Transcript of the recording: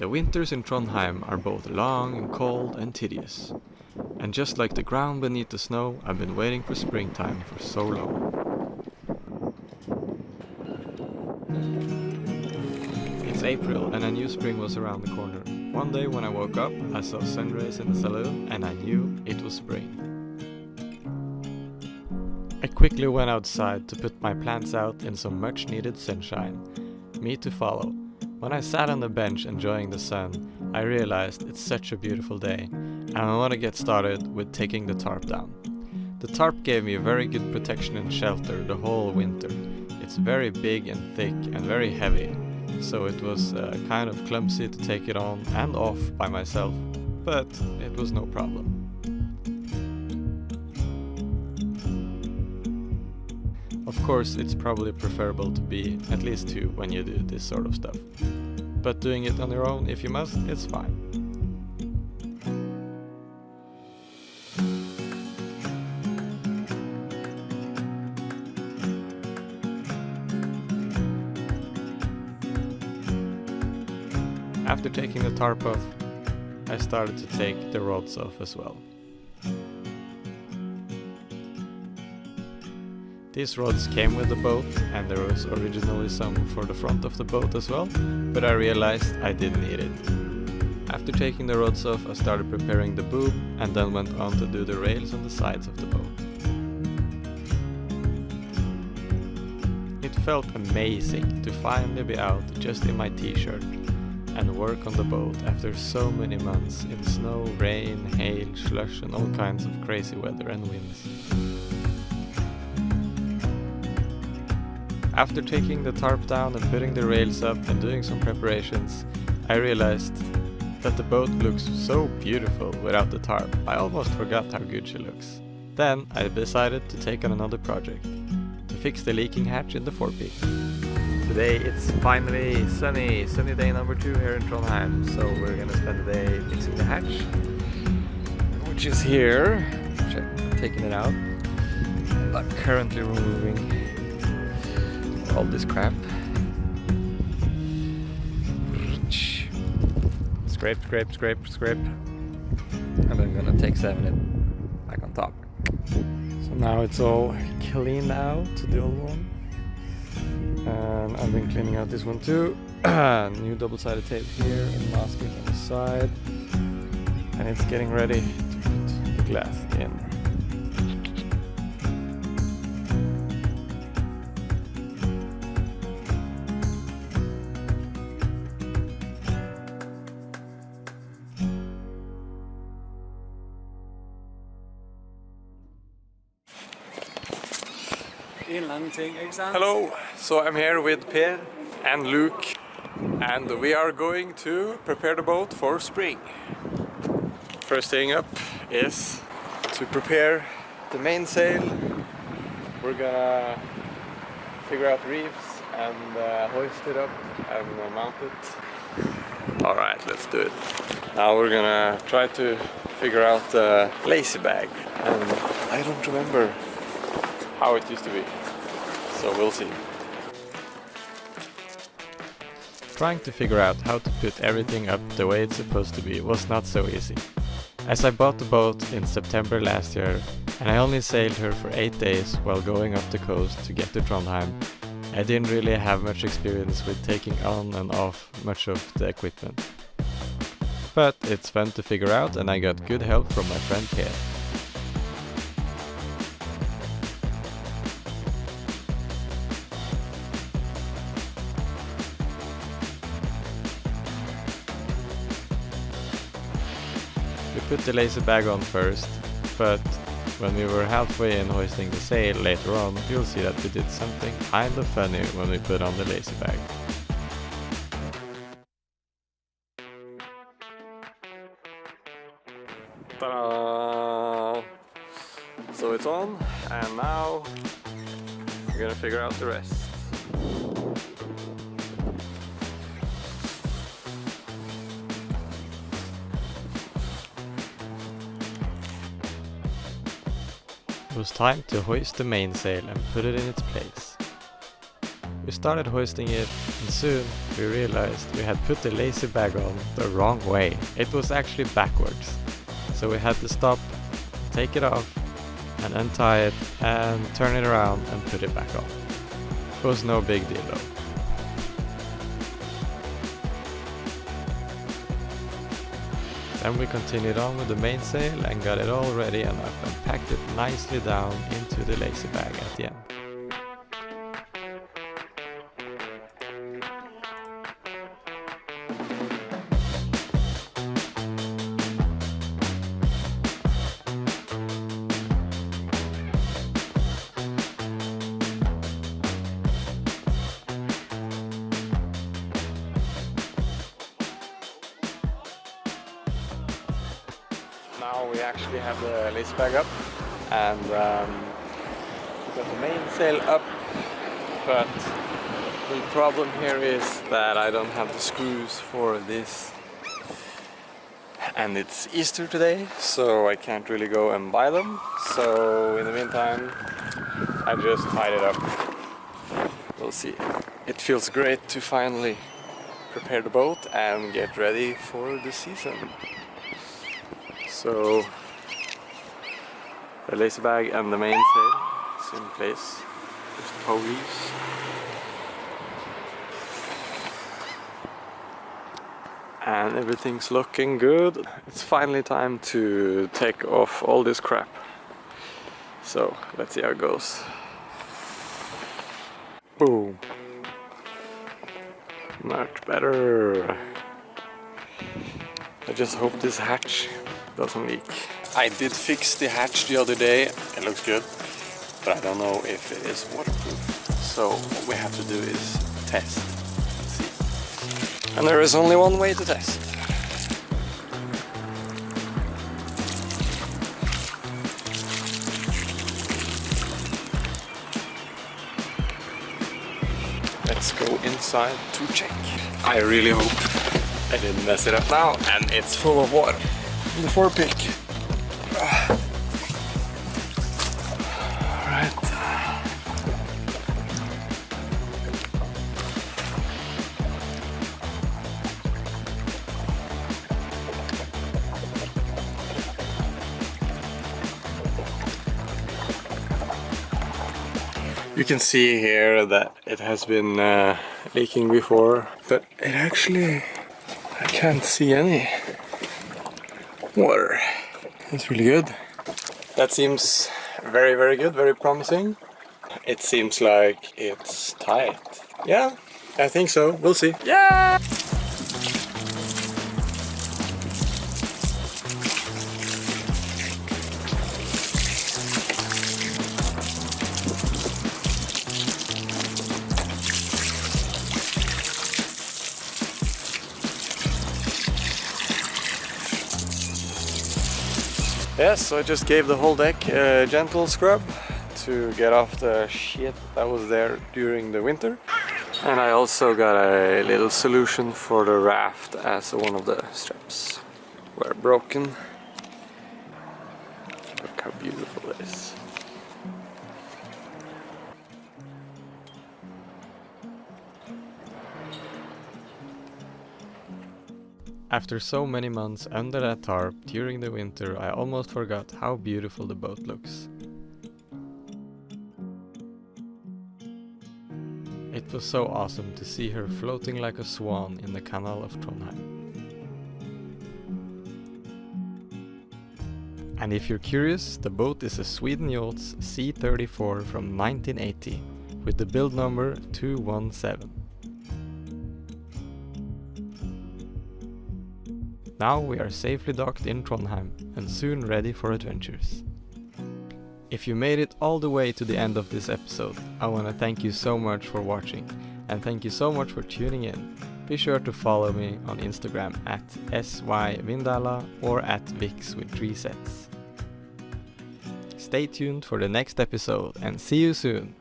The winters in Trondheim are both long and cold and tedious. And just like the ground beneath the snow, I've been waiting for springtime for so long. It's April and I knew spring was around the corner. One day when I woke up, I saw sun rays in the saloon and I knew it was spring. I quickly went outside to put my plants out in some much needed sunshine. Me to follow. When I sat on the bench enjoying the sun, I realized it's such a beautiful day, and I want to get started with taking the tarp down. The tarp gave me very good protection and shelter the whole winter. It's very big and thick and very heavy, so it was kind of clumsy to take it on and off by myself, but it was no problem. Of course, it's probably preferable to be at least two when you do this sort of stuff. But doing it on your own, if you must, it's fine. After taking the tarp off, I started to take the rods off as well. These rods came with the boat, and there was originally some for the front of the boat as well, but I realized I didn't need it. After taking the rods off, I started preparing the boom and then went on to do the rails on the sides of the boat. It felt amazing to finally be out just in my t-shirt and work on the boat after so many months in snow, rain, hail, slush and all kinds of crazy weather and winds. After taking the tarp down and putting the rails up and doing some preparations, I realized that the boat looks so beautiful without the tarp. I almost forgot how good she looks. Then I decided to take on another project, to fix the leaking hatch in the forepeak. Today it's finally sunny day number 2 here in Trondheim, so we're gonna spend the day fixing the hatch, which is here. Taking it out. I'm currently removing all this crap. Scrape. And I'm gonna take 7 it back on top. So now it's all cleaned out, the old one. And I've been cleaning out this one too. New double-sided tape here and masking on the side. And it's getting ready to put the glass in. Hello, so I'm here with Per and Luke and we are going to prepare the boat for spring. First thing up is to prepare the mainsail. We're gonna figure out reefs and hoist it up and mount it. Alright, let's do it. Now we're gonna try to figure out the lazy bag, and I don't remember how it used to be, so we'll see. Trying to figure out how to put everything up the way it's supposed to be was not so easy. As I bought the boat in September last year and I only sailed her for 8 days while going up the coast to get to Trondheim, I didn't really have much experience with taking on and off much of the equipment. But it's fun to figure out, and I got good help from my friend Per. We put the lazy bag on first, but when we were halfway in hoisting the sail later on, you'll see that we did something kind of funny when we put on the lazy bag. Ta-da! So it's on, and now we're gonna figure out the rest. It was time to hoist the mainsail and put it in its place. We started hoisting it And soon we realized we had put the lazy bag on the wrong way. It was actually backwards. So we had to stop, take it off, and untie it and turn it around and put it back on. It was no big deal though. Then we continued on with the mainsail and got it all ready and up and packed it nicely down into the lazy bag at the end. Now we actually have the lazy bag up and we got the mainsail up, but the problem here is that I don't have the screws for this, and it's Easter today, so I can't really go and buy them. So in the meantime I just tied it up. We'll see. It feels great to finally prepare the boat and get ready for the season. So the lazy bag and the mainsail is in place. Just pulleys. And everything's looking good. It's finally time to take off all this crap. So let's see how it goes. Boom. Much better. I just hope this hatch doesn't leak. I did fix the hatch the other day, it looks good, but I don't know if it is waterproof. So what we have to do is test. Let's see. And there is only one way to test. Let's go inside to check. I really hope I didn't mess it up now, and it's full of water. The forepeak. Alright. You can see here that it has been leaking before, but it actually, I can't see any water. That's really good. That seems very, very good, very promising. It seems like it's tight. Yeah, I think so. We'll see. Yeah! Yes, so I just gave the whole deck a gentle scrub to get off the shit that was there during the winter. And I also got a little solution for the raft as one of the straps were broken. Look how beautiful it is. After so many months under that tarp during the winter, I almost forgot how beautiful the boat looks. It was so awesome to see her floating like a swan in the canal of Trondheim. And if you're curious, the boat is a Sweden Yachts C34 from 1980 with the build number 217. Now we are safely docked in Trondheim and soon ready for adventures. If you made it all the way to the end of this episode, I want to thank you so much for watching and thank you so much for tuning in. Be sure to follow me on Instagram at @Vinderla or @Vix with 3 sets. Stay tuned for the next episode and see you soon!